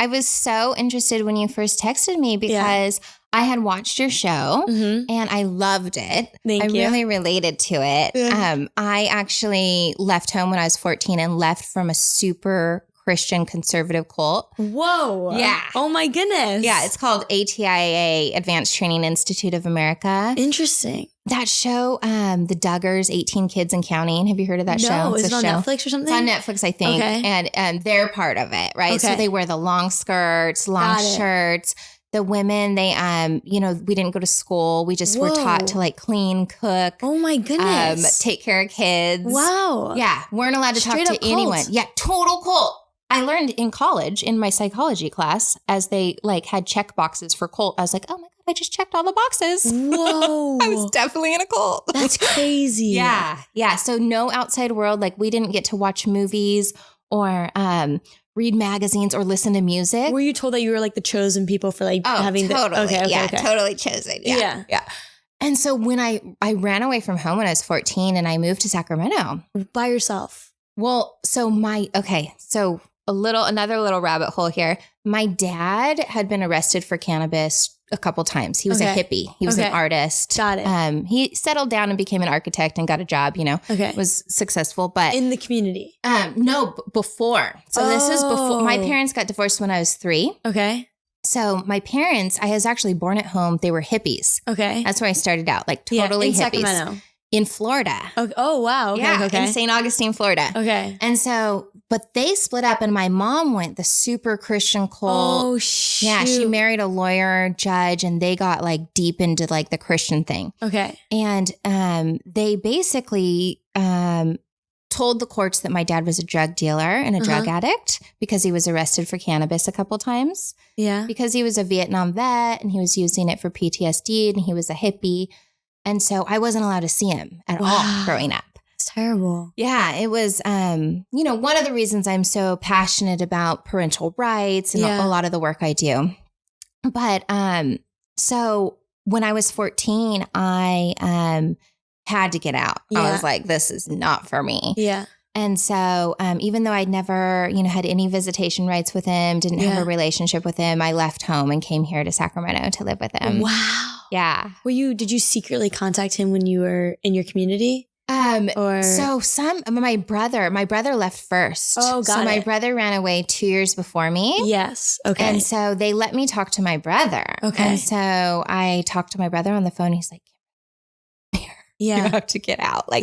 I was so interested when you first texted me because I had watched your show and I loved it. Thank you. I really related to it. Yeah. I actually left home when I was 14 and left from a super Christian conservative cult. Whoa. Yeah. Oh my goodness. Yeah, it's called ATIA, Advanced Training Institute of America. Interesting. That show, The Duggars, 18 Kids and Counting. Have you heard of that show? No, is it on Netflix or something? It's on Netflix, I think. Okay. And they're part of it, right? Okay. So they wear the long skirts, long shirts. The women, they, we didn't go to school. We just were taught to like clean, cook. Oh my goodness. Take care of kids. Wow. Yeah. Weren't allowed to Straight talk up to anyone. cult. Yeah. Total cult. I learned in college in my psychology class as they like had check boxes for cult. I was like, oh my God, I just checked all the boxes. Whoa. I was definitely in a cult. That's crazy. Yeah. Yeah. So no outside world. Like we didn't get to watch movies or read magazines or listen to music. Were you told that you were like the chosen people for like having totally. Okay. Totally chosen. Yeah. And so when I ran away from home when I was 14 and I moved to Sacramento. By yourself. Well, so another little rabbit hole here. My dad had been arrested for cannabis a couple times. He was a hippie. He was an artist. Got it. He settled down and became an architect and got a job, was successful. But in the community? No, before. So this is before. My parents got divorced when I was 3. Okay. So my parents, I was actually born at home. They were hippies. Okay. That's where I started out, like totally in hippies. Sacramento. In Florida. Okay. Oh, wow. Okay. In St. Augustine, Florida. Okay. And so, but they split up and my mom went the super Christian cult. Oh, shoot. Yeah, she married a lawyer, judge, and they got like deep into like the Christian thing. Okay. And they basically told the courts that my dad was a drug dealer and a drug addict because he was arrested for cannabis a couple times. Yeah. Because he was a Vietnam vet and he was using it for PTSD and he was a hippie. And so I wasn't allowed to see him at all growing up. It's terrible. Yeah, it was, one of the reasons I'm so passionate about parental rights and a lot of the work I do. But so when I was 14, I had to get out. I was like, this is not for me. Yeah. And so even though I'd never, had any visitation rights with him, didn't have a relationship with him, I left home and came here to Sacramento to live with him. Wow. Yeah. Did you secretly contact him when you were in your community? So my brother left first. Oh, got it. So my brother ran away 2 years before me. Yes. Okay. And so they let me talk to my brother. Okay. And so I talked to my brother on the phone. He's like, you have to get out. Like,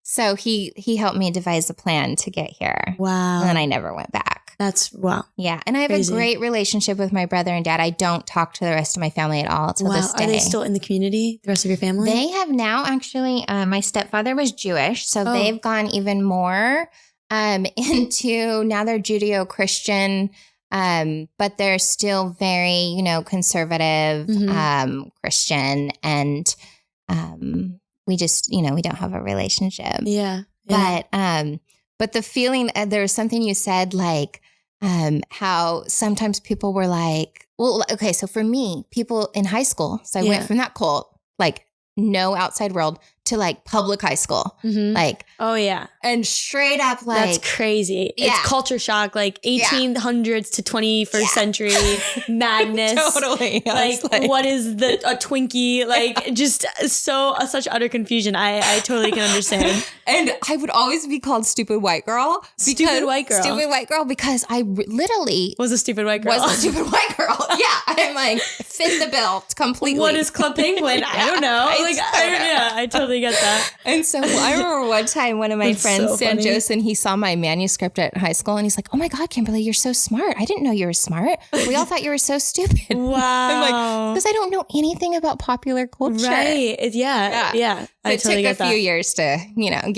so he helped me devise a plan to get here. Wow. And then I never went back. That's wow. Yeah. And I have Crazy. a great relationship with my brother and dad. I don't talk to the rest of my family at all till this day. Are they still in the community, the rest of your family? They have now actually, my stepfather was Jewish. So they've gone even more into, now they're Judeo-Christian, but they're still very, conservative, Christian. And we just, we don't have a relationship. Yeah. But the feeling, there was something you said, like, how sometimes people were like, well, okay, so for me, people in high school, so I went from that cult, like no outside world, to like public high school. Like, oh yeah. And straight up like. That's crazy. It's culture shock, like 1800s to 21st century madness. Totally. Like what is a Twinkie? Like just such utter confusion. I totally can understand. And I would always be called stupid white girl. Stupid white girl Because I literally was a stupid white girl. I'm like, fit the bill completely. What is Club Penguin? I don't know. I totally get that. And so I remember one time one of my friends, San Joseph, he saw my manuscript at high school and he's like, oh my God, Kimberly, you're so smart. I didn't know you were smart. We all thought you were so stupid. Wow. I'm like, because I don't know anything about popular culture. Right. Yeah. So it took a few years to,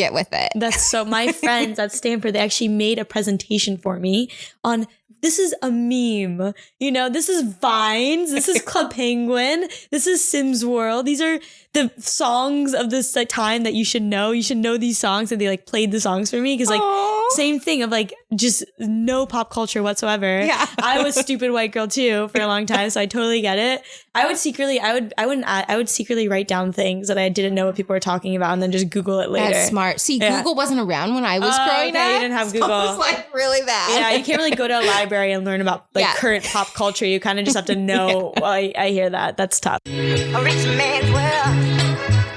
get with it. That's so, my friends at Stanford, they actually made a presentation for me on, this is a meme, this is Vines, this is Club Penguin, this is Sims World. These are the songs of this time that you should know. You should know these songs, and they like played the songs for me because like Same thing of like just no pop culture whatsoever. Yeah. I was stupid white girl too for a long time, so I totally get it. I would secretly write down things that I didn't know what people were talking about and then just Google it later. That's smart. See, Google wasn't around when I was growing up. You didn't have Google. So it was like really bad. Yeah, you can't really go to a library and learn about like current pop culture. You kind of just have to know. Well, I hear that. That's tough. A rich man's world.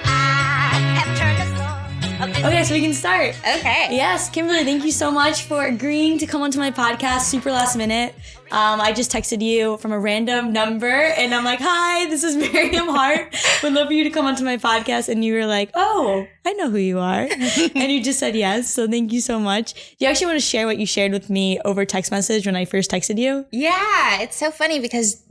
I have turned the song. Okay, so we can start. Okay. Yes, Kimberly, thank you so much for agreeing to come onto my podcast super last minute. I just texted you from a random number and I'm like, hi, this is Miriam Haart. Would love for you to come onto my podcast. And you were like, oh, I know who you are. And you just said yes. So thank you so much. Do you actually want to share what you shared with me over text message when I first texted you? Yeah, it's so funny because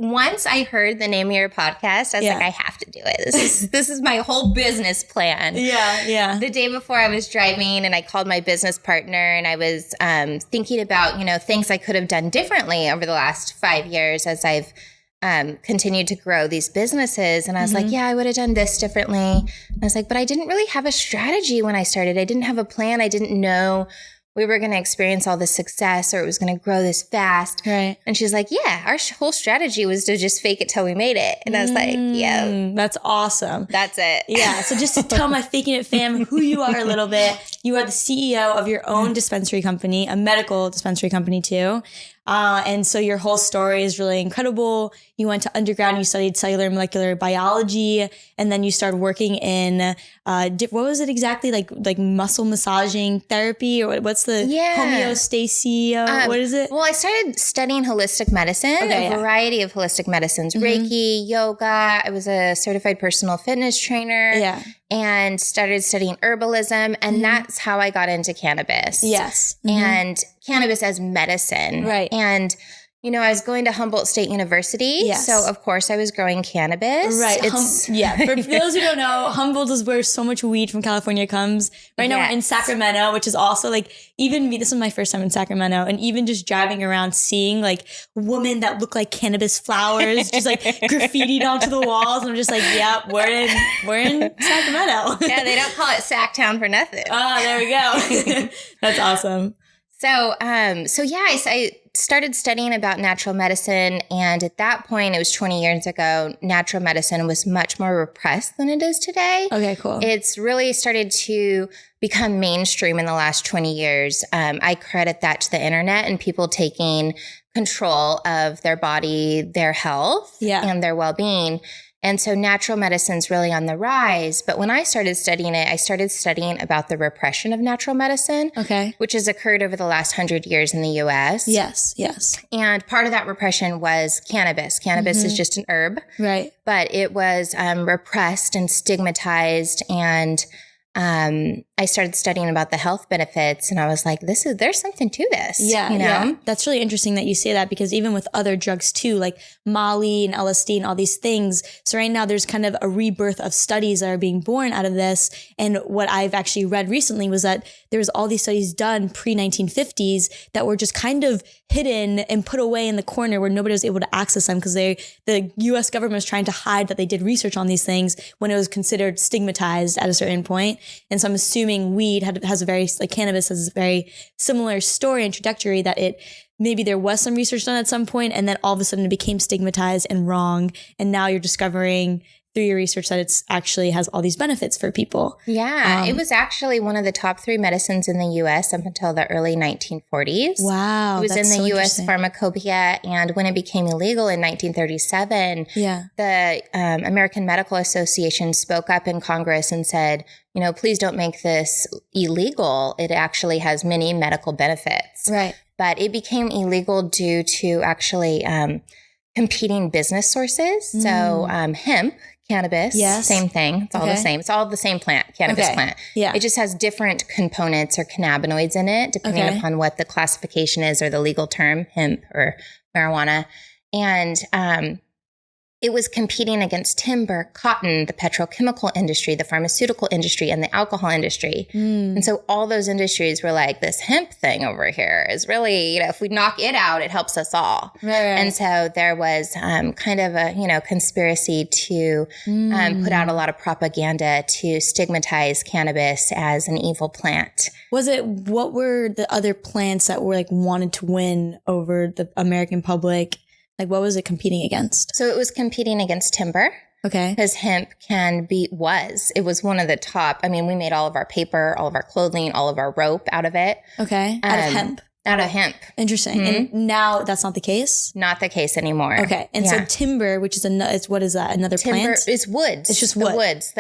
once I heard the name of your podcast, I was like, I have to do it. This is my whole business plan. Yeah. The day before I was driving and I called my business partner and I was thinking about, things I could have done differently over the last 5 years as I've continued to grow these businesses. And I was like, I would have done this differently. And I was like, but I didn't really have a strategy when I started. I didn't have a plan. I didn't know we were going to experience all this success or it was going to grow this fast. Right. And she's like, yeah, our whole strategy was to just fake it till we made it. And I was like, yeah. That's awesome. That's it. Yeah. So just to tell my Faking It fam who you are a little bit, you are the CEO of your own dispensary company, a medical dispensary company too. And so your whole story is really incredible. You went to undergrad and you studied cellular and molecular biology, and then you started working in, what was it exactly? Like muscle massaging therapy, or what's the homeostasis? What is it? Well, I started studying holistic medicine, a variety of holistic medicines, Reiki, yoga. I was a certified personal fitness trainer and started studying herbalism. And that's how I got into cannabis. Yes. And cannabis as medicine. Right. And, I was going to Humboldt State University. Yes. So, of course, I was growing cannabis. Right. For those who don't know, Humboldt is where so much weed from California comes. Right now we're in Sacramento, which is also like, even me, this was my first time in Sacramento, and even just driving around seeing like women that look like cannabis flowers just like graffitied onto the walls. And I'm just like, yeah, we're in Sacramento. Yeah, they don't call it Sacktown for nothing. Oh, there we go. That's awesome. So I started studying about natural medicine. And at that point, it was 20 years ago, natural medicine was much more repressed than it is today. Okay, cool. It's really started to become mainstream in the last 20 years. I credit that to the internet and people taking control of their body, their health, and their well-being. And so natural medicine's really on the rise. But when I started studying it, I started studying about the repression of natural medicine, which has occurred over the last 100 years in the U.S. Yes. And part of that repression was cannabis. Cannabis is just an herb. Right. But it was repressed and stigmatized. And I started studying about the health benefits and I was like, there's something to this. Yeah. That's really interesting that you say that, because even with other drugs too, like Molly and LSD and all these things. So right now there's kind of a rebirth of studies that are being born out of this. And what I've actually read recently was that there was all these studies done pre-1950s that were just kind of hidden and put away in the corner where nobody was able to access them because the US government was trying to hide that they did research on these things when it was considered stigmatized at a certain point. And so I'm assuming weed has a very, like cannabis has a very similar story and trajectory, that maybe there was some research done at some point and then all of a sudden it became stigmatized and wrong. And now you're discovering through your research that it's actually has all these benefits for people. Yeah. It was actually one of the top 3 medicines in the U.S. up until the early 1940s. Wow. It was in the U.S. pharmacopoeia. And when it became illegal in 1937, the American Medical Association spoke up in Congress and said, please don't make this illegal. It actually has many medical benefits. Right. But it became illegal due to actually competing business sources. So hemp, cannabis, same thing. It's all the same. It's all the same plant, cannabis plant. Yeah. It just has different components or cannabinoids in it, depending upon what the classification is or the legal term, hemp or marijuana. And it was competing against timber, cotton, the petrochemical industry, the pharmaceutical industry, and the alcohol industry. And so all those industries were like, this hemp thing over here is really, if we knock it out, it helps us all. Right. And so there was kind of a, conspiracy to put out a lot of propaganda to stigmatize cannabis as an evil plant. What were the other plants that were like wanted to win over the American public? Like, what was it competing against? So it was competing against timber. Okay. Because hemp it was one of the top. I mean, we made all of our paper, all of our clothing, all of our rope out of it. Okay. Out of hemp. Out of hemp. Interesting. And now that's not the case? Not the case anymore. Okay. And so timber, which is what is that? Another timber, plant? It's woods. It's just wood. The woods.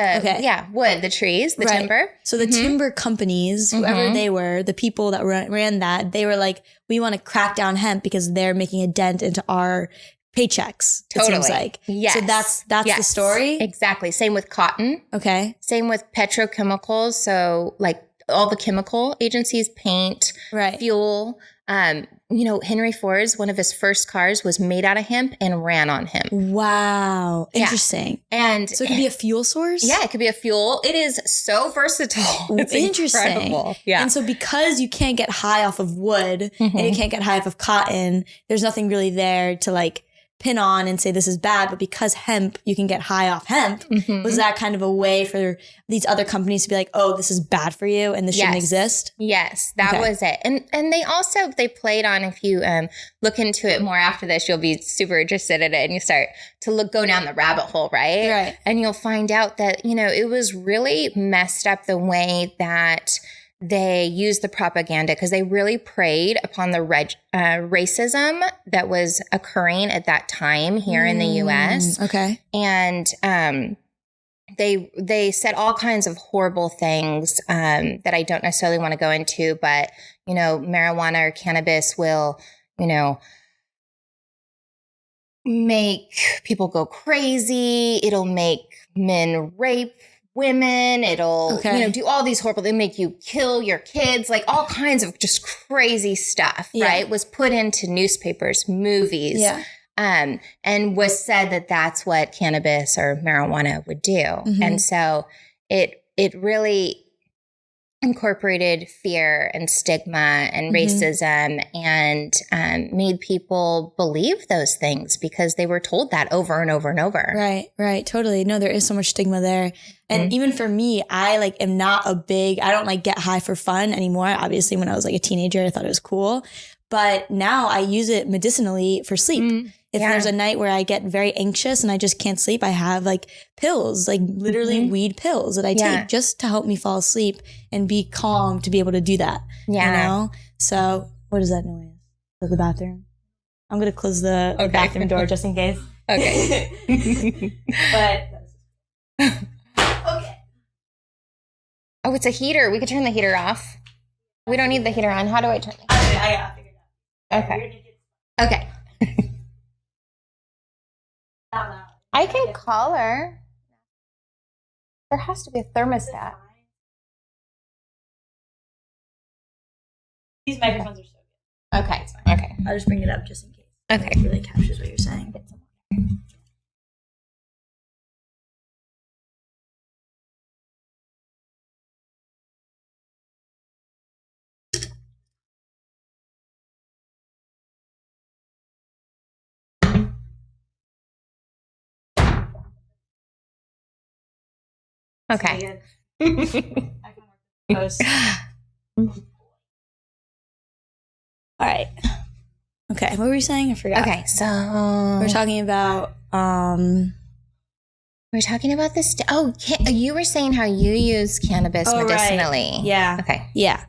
Wood, the trees, the timber. So the timber companies, whoever they were, the people that ran that, they were like, we want to crack down hemp because they're making a dent into our paychecks. Totally. It seems like. Yes. So that's the story? Exactly. Same with cotton. Okay. Same with petrochemicals. So like all the chemical agencies, paint, fuel. Henry Ford's, one of his first cars was made out of hemp and ran on hemp. Wow. Interesting. Yeah. And so it could be a fuel source? Yeah, it could be a fuel. It is so versatile. It's interesting. Incredible. Yeah. And so because you can't get high off of wood and you can't get high off of cotton, there's nothing really there to like pin on and say this is bad, but because hemp, you can get high off hemp. Was that kind of a way for these other companies to be like, oh, this is bad for you and this shouldn't exist? Yes, that was it. And they played on, if you look into it more after this, you'll be super interested in it and you start to go down the rabbit hole, right? Right. And you'll find out that, it was really messed up the way that they used the propaganda because they really preyed upon the racism that was occurring at that time here in the U.S. Okay. And they said all kinds of horrible things that I don't necessarily want to go into, but, marijuana or cannabis will, make people go crazy. It'll make men rape women. It'll, do all these horrible, they make you kill your kids, like all kinds of just crazy stuff, right? Was put into newspapers, movies, and was said that that's what cannabis or marijuana would do. And so it really incorporated fear and stigma and racism and made people believe those things because they were told that over and over and over. Right. Totally. No, there is so much stigma there. And even for me, I am not I don't get high for fun anymore. Obviously, when I was a teenager, I thought it was cool. But now I use it medicinally for sleep. If there's a night where I get very anxious and I just can't sleep, I have pills, literally weed pills that I take just to help me fall asleep and be calm to be able to do that. Yeah. So what is that noise? Is that the bathroom? I'm going to close the bathroom door just in case. Okay. But okay. Oh, it's a heater. We could turn the heater off. We don't need the heater on. How do I turn it? I got it figured out. Okay. I can call her. There has to be a thermostat. These microphones are so good. Okay. Okay. I'll just bring it up just in case. Okay. It really captures what you're saying. Okay. I can work post. All right. Okay. What were you saying? I forgot. Okay. So we're talking about we're talking about this. You were saying how you use cannabis medicinally. Right. Yeah. Okay. Yeah.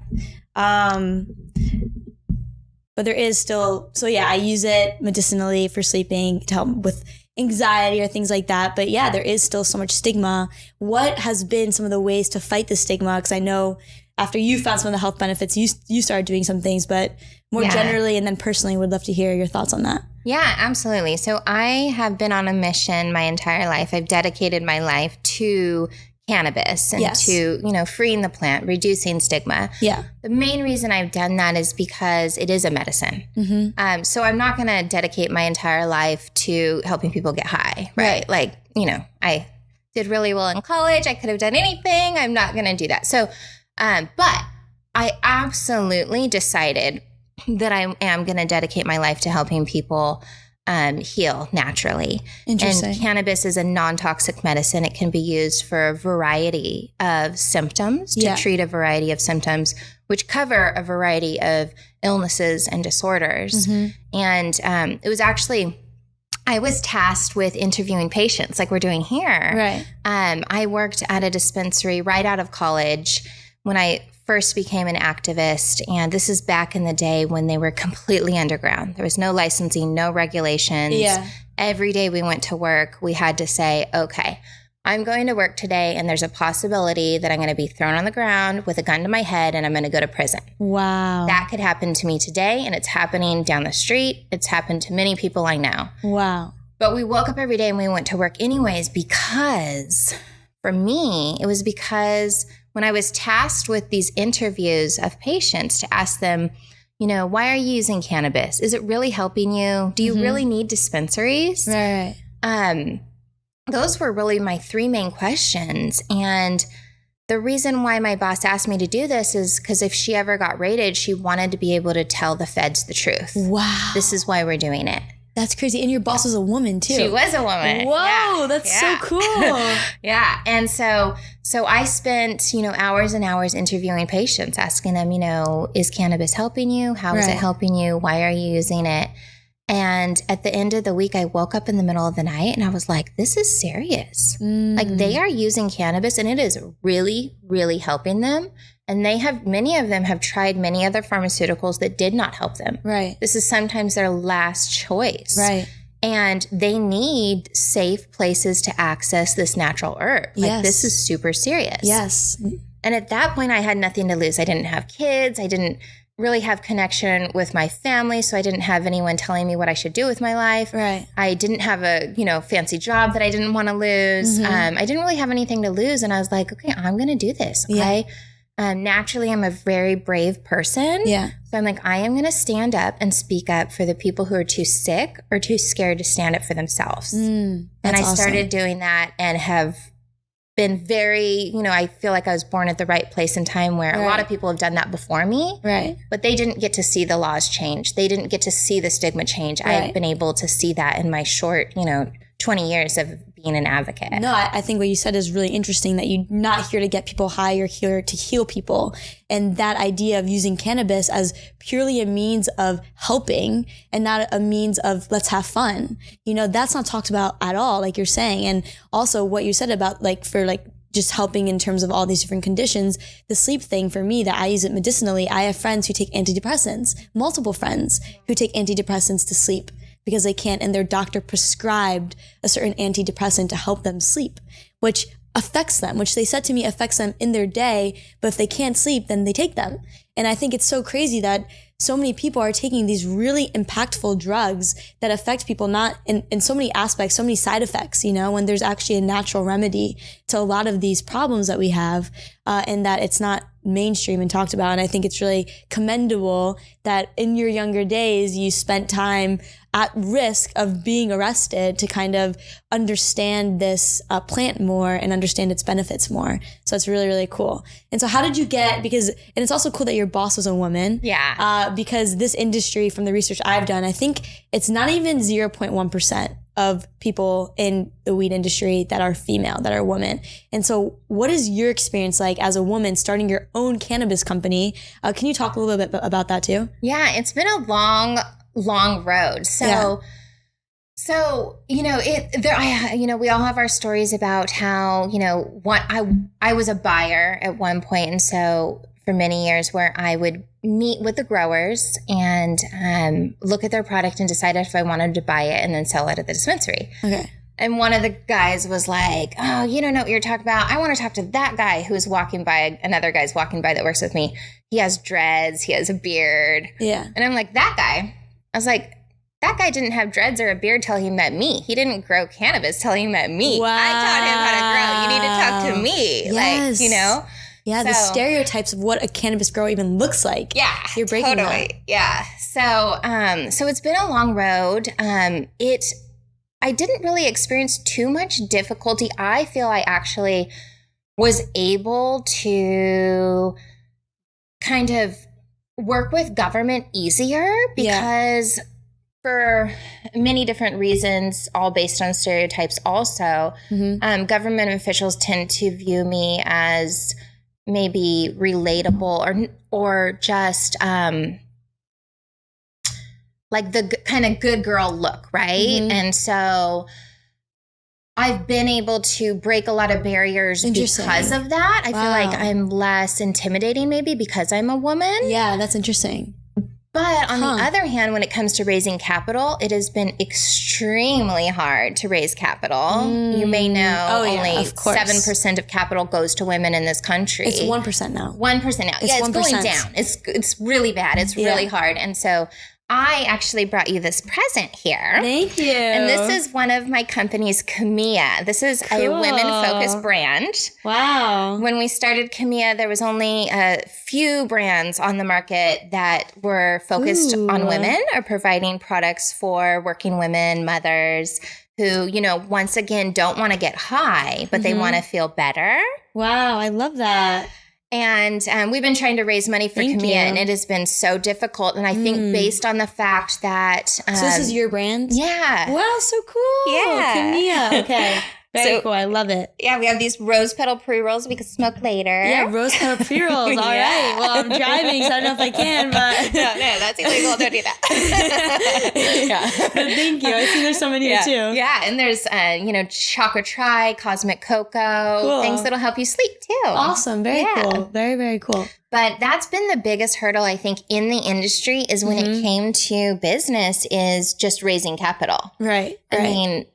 But there is still, I use it medicinally for sleeping to help with anxiety or things like that. But yeah, there is still so much stigma. What has been some of the ways to fight the stigma? Because I know after you found some of the health benefits, you started doing some things, but more generally and then personally, would love to hear your thoughts on that. Yeah, absolutely. So I have been on a mission my entire life. I've dedicated my life to cannabis and Yes. to, freeing the plant, reducing stigma. Yeah. The main reason I've done that is because it is a medicine. Mm-hmm. So I'm not going to dedicate my entire life to helping people get high, right? Like, I did really well in college. I could have done anything. I'm not going to do that. So, but I absolutely decided that I am going to dedicate my life to helping people heal naturally. Interesting. And cannabis is a non-toxic medicine. It can be used for a variety of symptoms, to treat a variety of symptoms, which cover a variety of illnesses and disorders. And it was actually, I was tasked with interviewing patients like we're doing here. Right. I worked at a dispensary right out of college when I first became an activist, and this is back in the day when they were completely underground. There was no licensing, no regulations. Yeah. Every day we went to work, we had to say, okay, I'm going to work today, and there's a possibility that I'm going to be thrown on the ground with a gun to my head, and I'm going to go to prison. Wow. That could happen to me today, and it's happening down the street. It's happened to many people I know. Wow. But we woke up every day and we went to work anyways, because for me, it was because when I was tasked with these interviews of patients to ask them, why are you using cannabis? Is it really helping you? Do you really need dispensaries? Right. Those were really my three main questions. And the reason why my boss asked me to do this is because if she ever got raided, she wanted to be able to tell the feds the truth. Wow. This is why we're doing it. That's crazy. And your boss was a woman too. She was a woman. Whoa, that's so cool. Yeah. And so I spent, hours and hours interviewing patients, asking them, is cannabis helping you? How is it helping you? Why are you using it? And at the end of the week, I woke up in the middle of the night and I was like, this is serious. Like they are using cannabis and it is really, really helping them. And many of them have tried many other pharmaceuticals that did not help them. Right. This is sometimes their last choice. Right. And they need safe places to access this natural herb. Like this is super serious. Yes. And at that point, I had nothing to lose. I didn't have kids. I didn't really have connection with my family. So I didn't have anyone telling me what I should do with my life. Right. I didn't have a, fancy job that I didn't want to lose. I didn't really have anything to lose. And I was like, okay, I'm going to do this. Yeah. Naturally, I'm a very brave person. Yeah. So I'm like, I am going to stand up and speak up for the people who are too sick or too scared to stand up for themselves. And I started doing that and have been very, I feel like I was born at the right place and time where a lot of people have done that before me. Right. But they didn't get to see the laws change. They didn't get to see the stigma change. Right. I've been able to see that in my short, 20 years of being an advocate. No, I think what you said is really interesting, that you're not here to get people high, you're here to heal people. And that idea of using cannabis as purely a means of helping and not a means of let's have fun. That's not talked about at all, like you're saying. And also what you said about just helping in terms of all these different conditions, the sleep thing for me, that I use it medicinally. I have friends who take antidepressants, multiple friends who take antidepressants to sleep, because they can't, and their doctor prescribed a certain antidepressant to help them sleep, which affects them, which they said to me affects them in their day, but if they can't sleep, then they take them. And I think it's so crazy that so many people are taking these really impactful drugs that affect people not in so many aspects, so many side effects, when there's actually a natural remedy to a lot of these problems that we have, and that it's not mainstream and talked about. And I think it's really commendable that in your younger days, you spent time at risk of being arrested to kind of understand this plant more and understand its benefits more. So it's really, really cool. And so how did you and it's also cool that your boss was a woman. Yeah. Because this industry, from the research I've done, I think it's not even 0.1% of people in the weed industry that are female, that are women. And so what is your experience like as a woman starting your own cannabis company? Can you talk a little bit about that too? Yeah, it's been a long road. So, we all have our stories about how, I was a buyer at one point. And so for many years where I would meet with the growers and look at their product and decide if I wanted to buy it and then sell it at the dispensary. Okay. And one of the guys was like, oh, you don't know what you're talking about. I want to talk to that guy who is walking by, another guy's walking by that works with me. He has dreads. He has a beard. Yeah. And I'm like, that guy? I was like, that guy didn't have dreads or a beard till he met me. He didn't grow cannabis till he met me. Wow. I taught him how to grow. You need to talk to me. Yes. Like, you know? Yeah, the stereotypes of what a cannabis grower even looks like. Yeah, you're breaking totally. that. Yeah. So it's been a long road. I didn't really experience too much difficulty. I feel I actually was able to kind of work with government easier because for many different reasons, all based on stereotypes also, government officials tend to view me as maybe relatable or just like the kind of good girl look, right? And so I've been able to break a lot of barriers because of that. I feel like I'm less intimidating maybe because I'm a woman. Yeah, that's interesting. But on the other hand, when it comes to raising capital, it has been extremely hard to raise capital. You may know only 7% of capital goes to women in this country. It's 1% now. 1% now. It's 1%. going down. It's really bad. It's really hard. And so I actually brought you this present here. Thank you. And this is one of my company's, Khemia. This is a women-focused brand. Wow. When we started Khemia, there was only a few brands on the market that were focused on women or providing products for working women, mothers who, you know, once again, don't want to get high, but they want to feel better. Wow, I love that. And we've been trying to raise money for Khemia, and it has been so difficult. And I think based on the fact that... so this is your brand? Yeah. Wow, so cool. Yeah. Khemia. Okay. Very cool. I love it. Yeah, we have these rose petal pre-rolls we can smoke later. Yeah, rose petal pre-rolls. All right. Well, I'm driving, so I don't know if I can, but... No, that's illegal. Don't do that. But thank you. I see there's so many here, too. Yeah, and there's, Chakra Tri, Cosmic Cocoa, things that'll help you sleep, too. Awesome. Very cool. Very, very cool. But that's been the biggest hurdle, I think, in the industry is when it came to business is just raising capital. Right. I mean...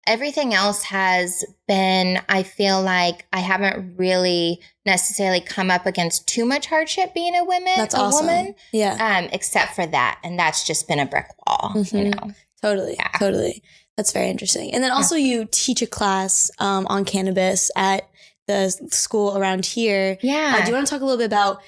Everything else has been, I feel like I haven't really necessarily come up against too much hardship being a woman. That's awesome. Woman. Yeah. Except for that. And that's just been a brick wall, you know. Totally. Yeah. Totally. That's very interesting. And then also you teach a class on cannabis at the school around here. Yeah. Do you want to talk a little bit about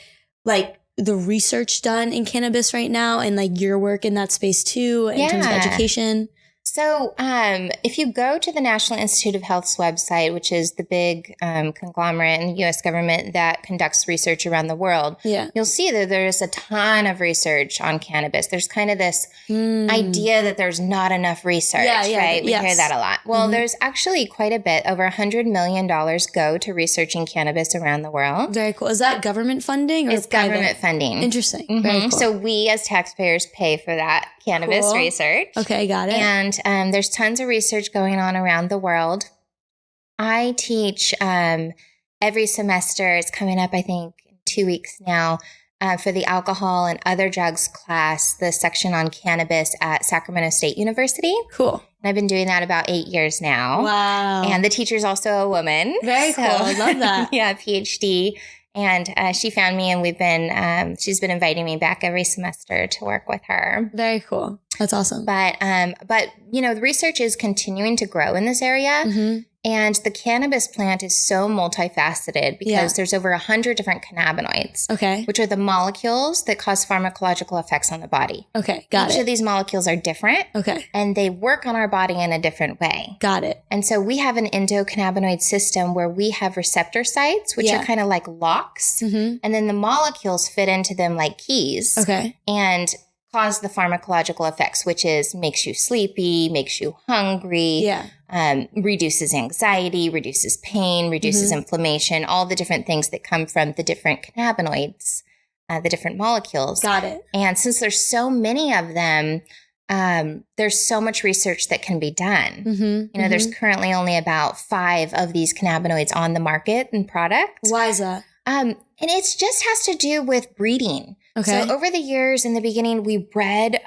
like the research done in cannabis right now and like your work in that space too in terms of education? So if you go to the National Institute of Health's website, which is the big conglomerate in the U.S. government that conducts research around the world, you'll see that there's a ton of research on cannabis. There's kind of this idea that there's not enough research, right? We hear that a lot. Well, there's actually quite a bit. Over $100 million go to researching cannabis around the world. Very cool. Is that government funding or It's private? Government funding. Interesting. Very cool. So we as taxpayers pay for that cannabis research. Okay, got it. And there's tons of research going on around the world. I teach every semester. It's coming up, I think, in 2 weeks now for the alcohol and other drugs class, the section on cannabis at Sacramento State University. Cool. And I've been doing that about 8 years now. Wow. And the teacher's also a woman. Very cool. I love that. Yeah, PhD. And she found me, and she's been inviting me back every semester to work with her. Very cool. That's awesome. But the research is continuing to grow in this area. And the cannabis plant is so multifaceted because there's over 100 different cannabinoids, which are the molecules that cause pharmacological effects on the body. Okay, got it. Each of these molecules are different. Okay. And they work on our body in a different way. Got it. And so we have an endocannabinoid system where we have receptor sites, which are kind of like locks. And then the molecules fit into them like keys. Okay. And cause the pharmacological effects, which is makes you sleepy, makes you hungry, reduces anxiety, reduces pain, reduces inflammation, all the different things that come from the different cannabinoids, the different molecules. Got it. And since there's so many of them, there's so much research that can be done. There's currently only about 5 of these cannabinoids on the market and products. Why is that? And it just has to do with breeding. Okay. So over the years, in the beginning, we bred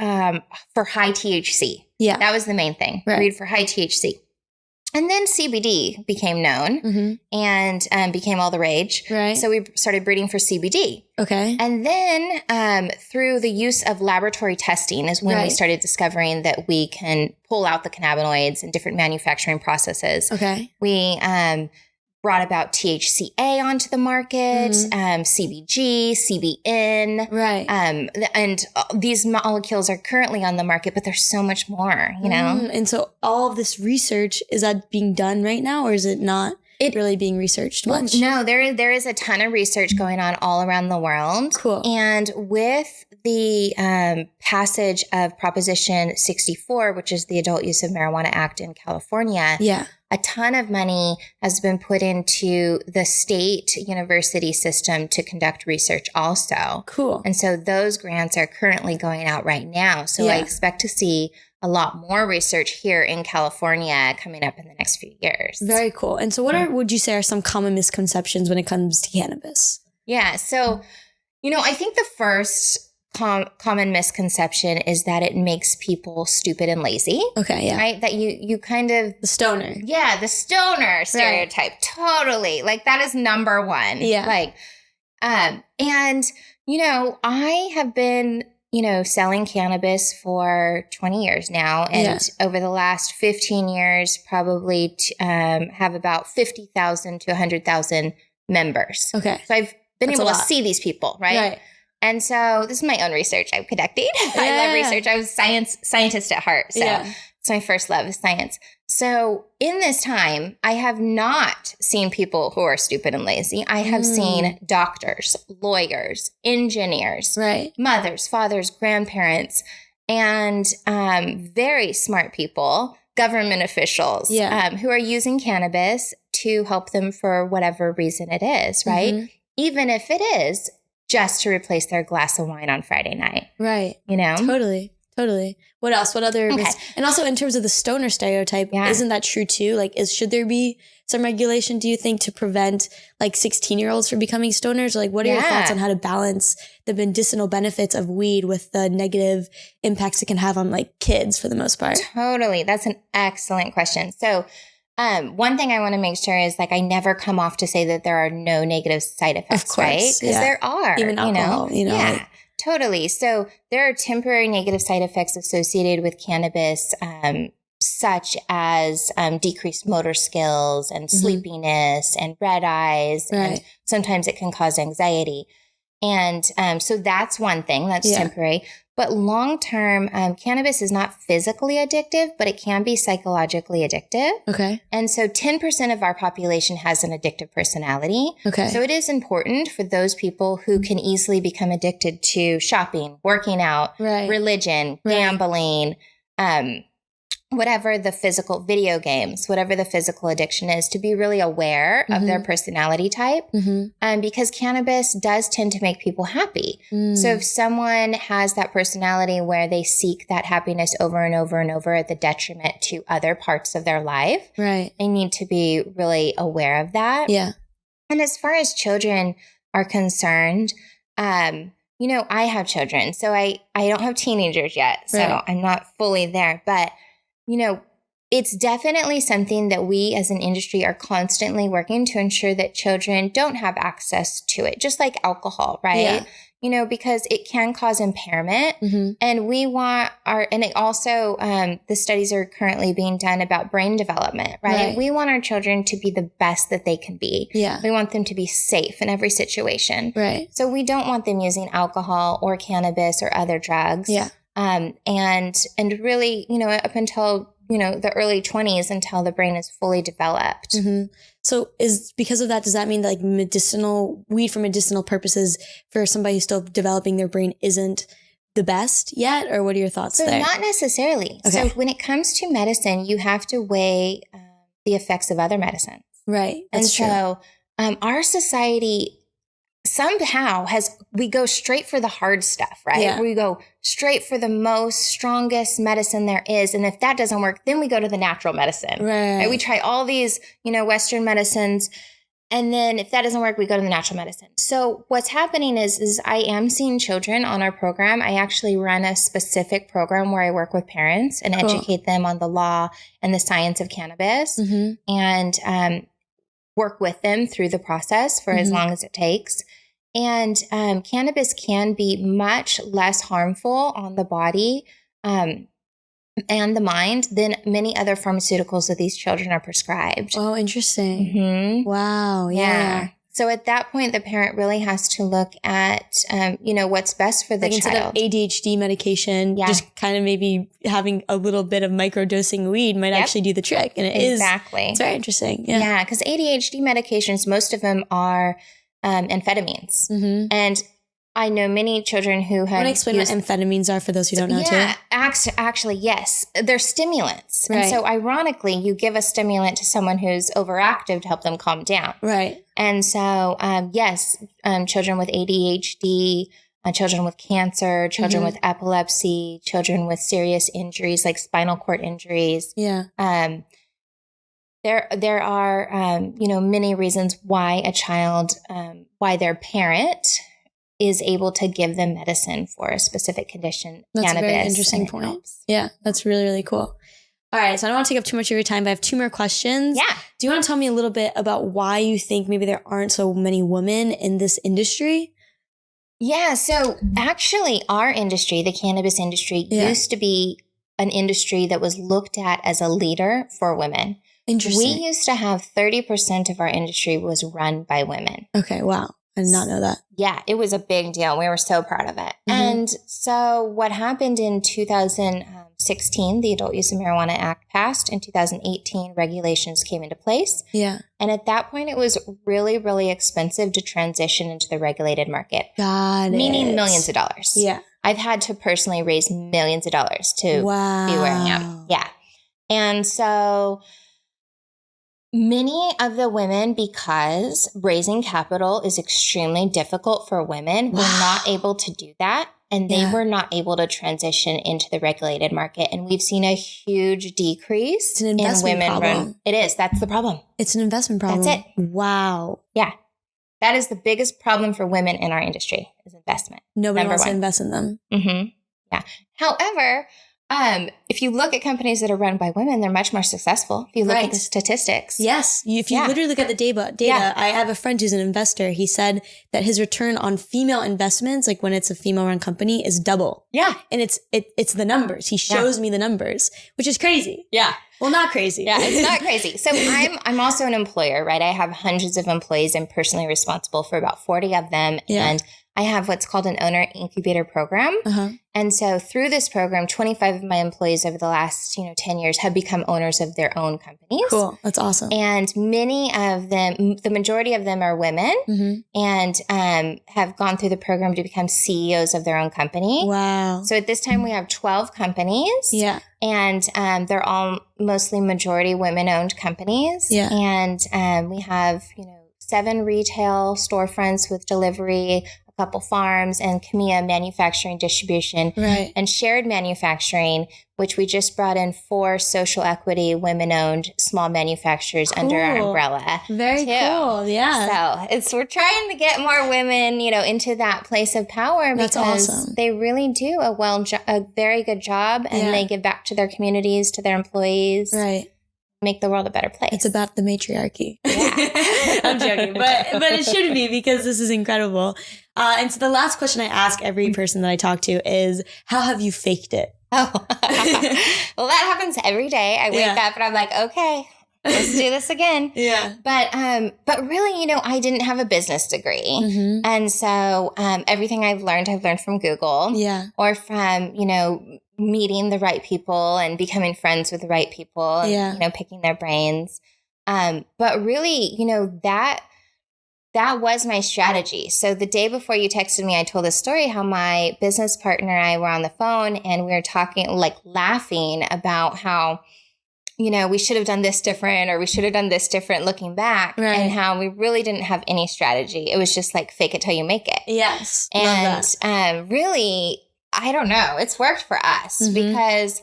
for high THC. Yeah. That was the main thing. Right. Breed for high THC. And then CBD became known and became all the rage. Right. So we started breeding for CBD. Okay. And then through the use of laboratory testing is when we started discovering that we can pull out the cannabinoids in different manufacturing processes. Okay. We brought about THCA onto the market, CBG, CBN. Right. And these molecules are currently on the market, but there's so much more, you know? And so all of this research, is that being done right now, or is it not really being researched much? No, there is a ton of research going on all around the world. Cool. And with the passage of Proposition 64, which is the Adult Use of Marijuana Act in California, a ton of money has been put into the state university system to conduct research also. Cool. And so those grants are currently going out right now. So I expect to see a lot more research here in California coming up in the next few years. Very cool. And so what would you say are some common misconceptions when it comes to cannabis? Yeah. So, I think the first common misconception is that it makes people stupid and lazy. Okay, yeah. Right? That you kind of... The stoner. Yeah, the stoner stereotype. Right. Totally. Like, that is number one. Yeah. Like, and, I have been, selling cannabis for 20 years now. And over the last 15 years, probably have about 50,000 to 100,000 members. Okay. So I've been able to see these people, right? And so this is my own research I'm conducting. I love research. I was scientist at heart. So it's my first love is science. So in this time, I have not seen people who are stupid and lazy. I have seen doctors, lawyers, engineers, mothers, fathers, grandparents, and very smart people, government officials who are using cannabis to help them for whatever reason it is, right? Even if it is just to replace their glass of wine on Friday night. Right. Totally. What else? What other? And also in terms of the stoner stereotype, isn't that true too? Like, should there be some regulation, do you think, to prevent like 16-year-olds from becoming stoners? Or like, what are your thoughts on how to balance the medicinal benefits of weed with the negative impacts it can have on like kids for the most part? Totally. That's an excellent question. So one thing I want to make sure is like I never come off to say that there are no negative side effects, of course, right? Because there are. Even alcohol, Yeah, totally. So there are temporary negative side effects associated with cannabis, such as decreased motor skills and sleepiness and red eyes. And sometimes it can cause anxiety. And so that's one thing that's temporary. But long-term, cannabis is not physically addictive, but it can be psychologically addictive. Okay. And so 10% of our population has an addictive personality. Okay. So it is important for those people who can easily become addicted to shopping, working out, religion, gambling, whatever the physical video games, whatever the physical addiction is, to be really aware of their personality type. Because cannabis does tend to make people happy. So if someone has that personality where they seek that happiness over and over and over at the detriment to other parts of their life, they need to be really aware of that. Yeah. And as far as children are concerned, I have children, so I don't have teenagers yet, so I'm not fully there, but it's definitely something that we as an industry are constantly working to ensure that children don't have access to it, just like alcohol, right? Because it can cause impairment. And we want and it also, the studies are currently being done about brain development, right? We want our children to be the best that they can be. We want them to be safe in every situation. So we don't want them using alcohol or cannabis or other drugs. And really, up until, the early 20s until the brain is fully developed. So because of that, does that mean that like weed for medicinal purposes for somebody who's still developing their brain isn't the best yet? Or what are your thoughts there? Not necessarily. Okay. So when it comes to medicine, you have to weigh the effects of other medicines. Right. That's true. So our society somehow we go straight for the hard stuff, right? We go straight for the most strongest medicine there is. And if that doesn't work, then we go to the natural medicine. Right? We try all these, Western medicines. And then if that doesn't work, we go to the natural medicine. So what's happening is I am seeing children on our program. I actually run a specific program where I work with parents and educate them on the law and the science of cannabis and work with them through the process for as long as it takes. And cannabis can be much less harmful on the body and the mind than many other pharmaceuticals that these children are prescribed. Oh, interesting. Wow. Yeah. So at that point, the parent really has to look at, what's best for the child. Instead of ADHD medication, just kind of maybe having a little bit of microdosing weed might actually do the trick. And it's very interesting. Yeah. Because ADHD medications, most of them are amphetamines. And I know many children who have. Want to explain what amphetamines are for those who don't know too? Actually, yes. They're stimulants. Right. And so ironically, you give a stimulant to someone who's overactive to help them calm down. Right. And so, children with ADHD, children with cancer, children with epilepsy, children with serious injuries like spinal cord injuries. Yeah. There are, many reasons why a child, why their parent is able to give them medicine for a specific condition. That's cannabis, a very interesting point. Helps. Yeah, that's really, really cool. All right, so I don't want to take up too much of your time, but I have 2 more questions. Yeah. Do you want to tell me a little bit about why you think maybe there aren't so many women in this industry? Yeah, so actually our industry, the cannabis industry, used to be an industry that was looked at as a leader for women. Interesting. We used to have 30% of our industry was run by women. Okay, wow. I did not know that. Yeah, it was a big deal. We were so proud of it. And so what happened in 2016, the Adult Use of Marijuana Act passed. In 2018, regulations came into place. Yeah. And at that point, it was really, really expensive to transition into the regulated market. Meaning millions of dollars. Yeah. I've had to personally raise millions of dollars to be where I am. Yeah. And so many of the women, because raising capital is extremely difficult for women, were not able to do that. And they were not able to transition into the regulated market. And we've seen a huge decrease in women problem. It is. That's the problem. It's an investment problem. That's it. Wow. Yeah. That is the biggest problem for women in our industry is investment. Nobody wants to invest in them. Yeah. However, if you look at companies that are run by women, they're much more successful. If you look at the statistics. Yes. If you literally look at the data, I have a friend who's an investor. He said that his return on female investments, like when it's a female run company, is double. Yeah. And it's the numbers. He shows me the numbers, which is crazy. Yeah. Well, not crazy. Yeah, it's not crazy. So I'm also an employer, right? I have hundreds of employees. I'm personally responsible for about 40 of them. Yeah. And I have what's called an owner incubator program. And so through this program, 25 of my employees over the last, 10 years have become owners of their own companies. Cool. That's awesome. And many of them, the majority of them are women and have gone through the program to become CEOs of their own company. Wow. So at this time we have 12 companies. Yeah. And they're all mostly majority women-owned companies. Yeah. And we have, 7 retail storefronts with delivery, a couple farms, and Khemia Manufacturing distribution, and shared manufacturing, which we just brought in 4 social equity women-owned small manufacturers under our umbrella. Very cool. Yeah. So we're trying to get more women, into that place of power because they really do a very good job, and they give back to their communities, to their employees. Right. Make the world a better place. It's about the matriarchy. Yeah. I'm joking, but it should be because this is incredible. And so the last question I ask every person that I talk to is, how have you faked it? Oh, well, that happens every day. I wake up and I'm like, okay, let's do this again. Yeah. But really, I didn't have a business degree. And so everything I've learned from Google. Yeah. Or from, meeting the right people and becoming friends with the right people and, picking their brains. But really, that was my strategy. So the day before you texted me, I told this story how my business partner and I were on the phone and we were talking, laughing about how, we should have done this different or we should have done this different looking back, and how we really didn't have any strategy. It was just fake it till you make it. Yes. And really, I don't know. It's worked for us because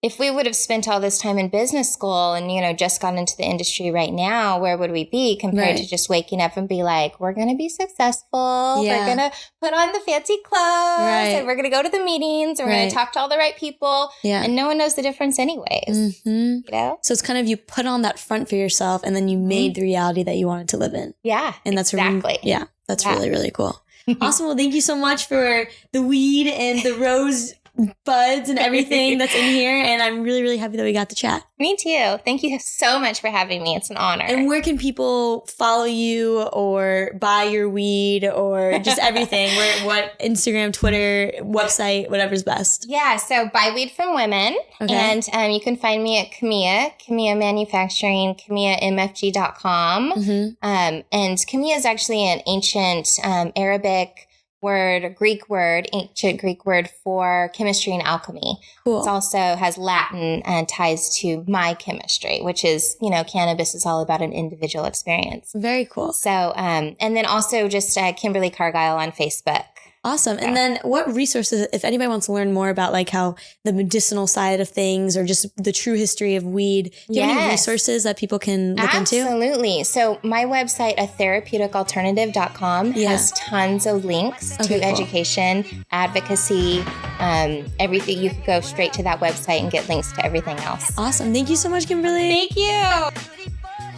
if we would have spent all this time in business school and, you know, just gone into the industry right now, where would we be compared to just waking up and be like, we're going to be successful. Yeah. We're going to put on the fancy clothes and we're going to go to the meetings. And we're going to talk to all the right people. Yeah. And no one knows the difference anyways. You know? So it's kind of, you put on that front for yourself and then you made the reality that you wanted to live in. Yeah. And that's exactly. That's really, really cool. Awesome. Well, thank you so much for the weed and the rose buds and everything that's in here. And I'm really, really happy that we got to chat. Me too. Thank you so much for having me. It's an honor. And where can people follow you or buy your weed or just everything? What Instagram, Twitter, website, whatever's best. Yeah. So buy weed from women. Okay. And you can find me at Khemia Manufacturing, KhemiaMFG.com. And Khemia is actually an ancient Arabic word, ancient Greek word for chemistry and alchemy. Cool. It also has Latin ties to my chemistry, which is, you know, cannabis is all about an individual experience. Very cool. So, and then also just Kimberly Cargile on Facebook. Awesome. And then what resources, if anybody wants to learn more about like how the medicinal side of things or just the true history of weed, do you have any resources that people can look into? Absolutely. So my website, therapeuticalternative.com has tons of links to education, advocacy, everything. You can go straight to that website and get links to everything else. Awesome. Thank you so much, Kimberly. Thank you.